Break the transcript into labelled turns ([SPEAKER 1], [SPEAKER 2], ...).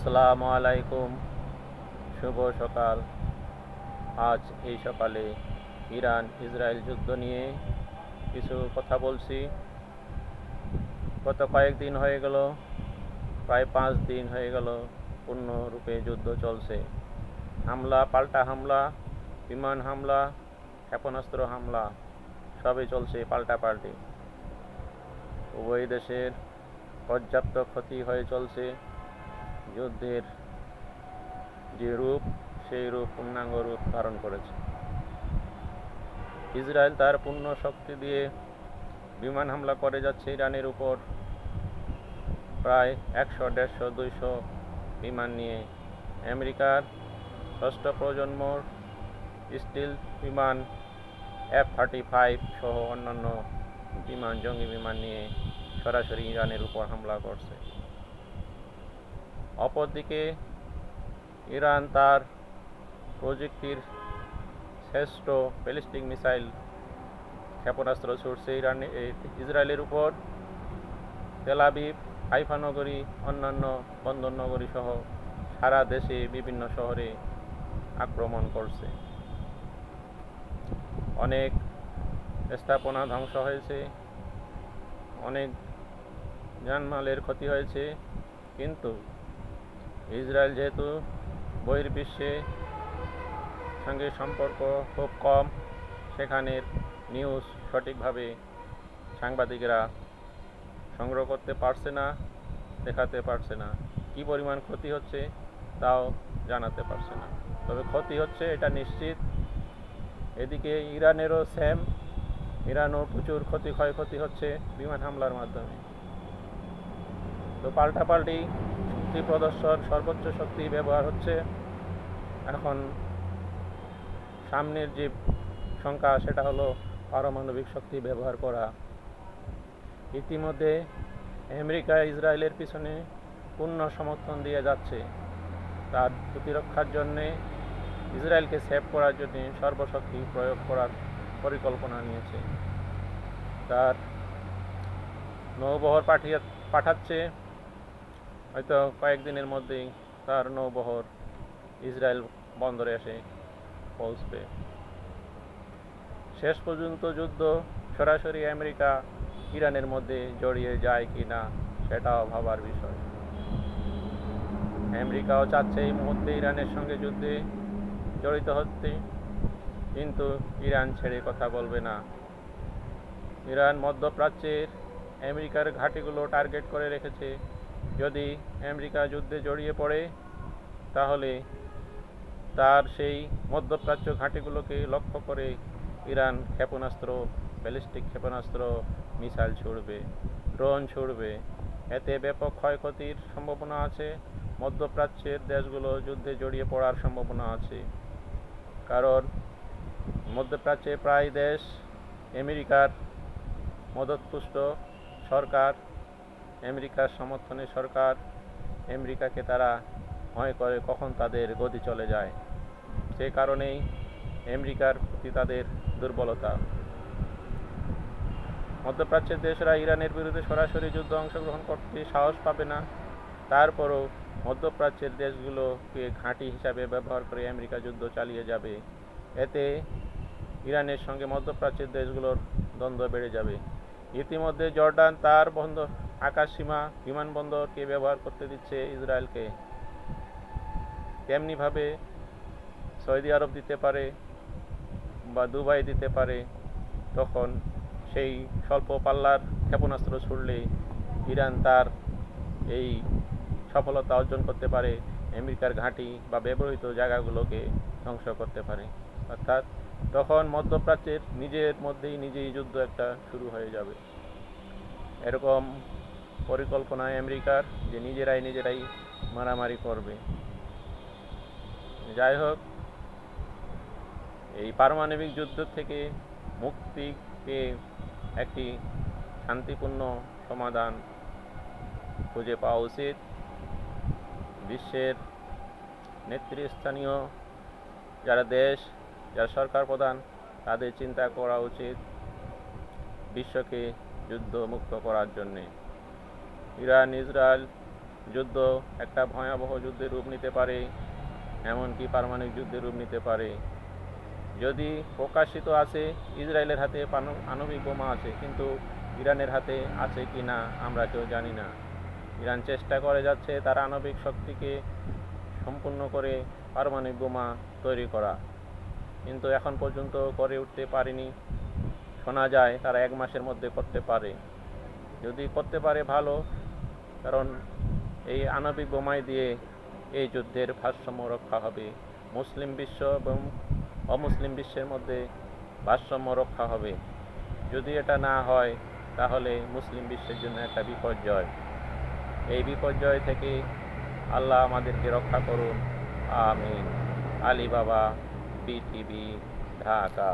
[SPEAKER 1] আসসালামু আলাইকুম, শুভ সকাল। আজ এই সকালে ইরান ইসরায়েল যুদ্ধ নিয়ে কিছু কথা বলছি। গত কয়েকদিন হয়ে গেল, প্রায় 5 দিন হয়ে গেল পূর্ণরূপে যুদ্ধ চলছে। হামলা, পাল্টা হামলা, বিমান হামলা, ক্ষেপণাস্ত্র হামলা সবই চলছে পাল্টাপাল্টি। উভয় দেশের পর্যাপ্ত ক্ষতি হয়ে চলছে। যুদ্ধের যে রূপ, সেই রূপ পূর্ণাঙ্গ রূপ ধারণ করেছে। ইসরায়েল তার পূর্ণ শক্তি দিয়ে বিমান হামলা করে যাচ্ছে ইরানের উপর। প্রায় 100, 150, 200 বিমান নিয়ে আমেরিকার 6ষ্ঠ প্রজন্মর স্টিল বিমান F-35 সহ অন্যান্য বিমান, জঙ্গি বিমান নিয়ে সরাসরি ইরানের উপর হামলা করছে। অপরদিকে ইরান তার প্রযুক্তির শ্রেষ্ঠ ব্যালিস্টিক মিসাইল ক্ষেপণাস্ত্র ছুড়ছে ইসরায়েলের উপর। তেল আবিব, হাইফা নগরী, অন্যান্য বন্দর নগরী সহ সারা দেশে বিভিন্ন শহরে আক্রমণ করছে। অনেক স্থাপনা ধ্বংস হয়েছে, অনেক জানমালের ক্ষতি হয়েছে। কিন্তু ইসরায়েল যেহেতু বহির্বিশ্বে সঙ্গে সম্পর্ক খুব কম, সেখানের নিউজ সঠিকভাবে সাংবাদিকেরা সংগ্রহ করতে পারছে না, দেখাতে পারছে না। কী পরিমাণ ক্ষতি হচ্ছে তাও জানাতে পারছে না। তবে ক্ষতি হচ্ছে এটা নিশ্চিত। এদিকে ইরানেরও সেম, ইরানও প্রচুর ক্ষয়ক্ষতি হচ্ছে বিমান হামলার মাধ্যমে। তো পাল্টাপাল্টি শক্তি প্রদর্শন, সর্বোচ্চ শক্তি ব্যবহার হচ্ছে। এখন সামনের যে সংখ্যা, সেটা হলো পারমাণবিক শক্তি ব্যবহার করা। ইতিমধ্যে আমেরিকা ইসরায়েলের পিছনে পূর্ণ সমর্থন দিয়ে যাচ্ছে। তার প্রতিরক্ষার জন্যে, ইসরায়েলকে সেভ করার জন্যে সর্বশক্তি প্রয়োগ করার পরিকল্পনা নিয়েছে। তার নৌবহর পাঠাচ্ছে। হয়তো কয়েকদিনের মধ্যেই তার নৌবহর ইসরায়েল বন্দরে এসে পৌঁছবে। শেষ পর্যন্ত যুদ্ধ সরাসরি আমেরিকা ইরানের মধ্যে জড়িয়ে যায় কি না, সেটাও ভাবার বিষয়। আমেরিকাও চাচ্ছে এই মুহূর্তে ইরানের সঙ্গে যুদ্ধে জড়িত হতে, কিন্তু ইরান ছেড়ে কথা বলবে না। ইরান মধ্যপ্রাচ্যের আমেরিকার ঘাঁটিগুলো টার্গেট করে রেখেছে। যদি আমেরিকা যুদ্ধে জড়িয়ে পড়ে, তাহলে তার সেই মধ্যপ্রাচ্য ঘাঁটিগুলোকে লক্ষ্য করে ইরান ক্ষেপণাস্ত্র, ব্যালিস্টিক ক্ষেপণাস্ত্র, মিসাইল ছুড়বে, ড্রোন ছুড়বে। এতে ব্যাপক ক্ষয়ক্ষতির সম্ভাবনা আছে। মধ্যপ্রাচ্যের দেশগুলো যুদ্ধে জড়িয়ে পড়ার সম্ভাবনা আছে। কারণ মধ্যপ্রাচ্যে প্রায় দেশ আমেরিকার মদতপুষ্ট সরকার, আমেরিকার সমর্থনে সরকার। আমেরিকাকে তারা ভয় করে কখন তাদের গদি চলে যায়। সে কারণেই আমেরিকার প্রতি তাদের দুর্বলতা। মধ্যপ্রাচ্যের দেশরা ইরানের বিরুদ্ধে সরাসরি যুদ্ধে অংশগ্রহণ করতে সাহস পাবে না। তারপরও মধ্যপ্রাচ্যের দেশগুলোকে ঘাঁটি হিসাবে ব্যবহার করে আমেরিকা যুদ্ধ চালিয়ে যাবে। এতে ইরানের সঙ্গে মধ্যপ্রাচ্যের দেশগুলোর দ্বন্দ্ব বেড়ে যাবে। ইতিমধ্যে জর্ডান তার বন্দর, আকাশসীমা, বিমানবন্দরকে ব্যবহার করতে দিচ্ছে ইসরায়েলকে। তেমনিভাবে সৌদি আরব দিতে পারে বা দুবাই দিতে পারে। তখন সেই স্বল্প পাল্লার ক্ষেপণাস্ত্র ছুড়লে ইরান তার এই সফলতা অর্জন করতে পারে, আমেরিকার ঘাঁটি বা ব্যবহৃত জায়গাগুলোকে ধ্বংস করতে পারে। অর্থাৎ তখন মধ্যপ্রাচ্যের নিজের মধ্যেই নিজেই যুদ্ধ একটা শুরু হয়ে যাবে। এরকম পরিকল্পনা আমেরিকার, যে নিজেরাই মারামারি করবে। যাই হোক, এই পারমাণবিক যুদ্ধ থেকে মুক্তি পেয়ে একটি শান্তিপূর্ণ সমাধান খুঁজে পাওয়া উচিত। বিশ্বের নেতৃস্থানীয় যারা দেশ, যারা সরকার প্রধান, তাদের চিন্তা করা উচিত বিশ্বকে যুদ্ধ মুক্ত করার জন্যে। ইরান ইসরায়েল যুদ্ধ একটা ভয়াবহ যুদ্ধের রূপ নিতে পারে, এমনকি পারমাণবিক যুদ্ধের রূপ নিতে পারে। যদি প্রকাশিত আছে ইসরায়েলের হাতে আণবিক বোমা আছে, কিন্তু ইরানের হাতে আছে কি না আমরা কেউ জানি না। ইরান চেষ্টা করে যাচ্ছে তার আণবিক শক্তিকে সম্পূর্ণ করে পারমাণবিক বোমা তৈরি করা, কিন্তু এখন পর্যন্ত করে উঠতে পারেনি। শোনা যায় তারা 1 মাসের মধ্যে করতে পারে। যদি করতে পারে ভালো, কারণ এই আণবিক বোমায় দিয়ে এই যুদ্ধের ভারসাম্য রক্ষা হবে। মুসলিম বিশ্ব এবং অমুসলিম বিশ্বের মধ্যে ভারসাম্য রক্ষা হবে। যদি এটা না হয় তাহলে মুসলিম বিশ্বের জন্য একটা বিপর্যয়। এই বিপর্যয় থেকে আল্লাহ আমাদেরকে রক্ষা করুন, আমিন। আলী বাবা, BTV, ঢাকা।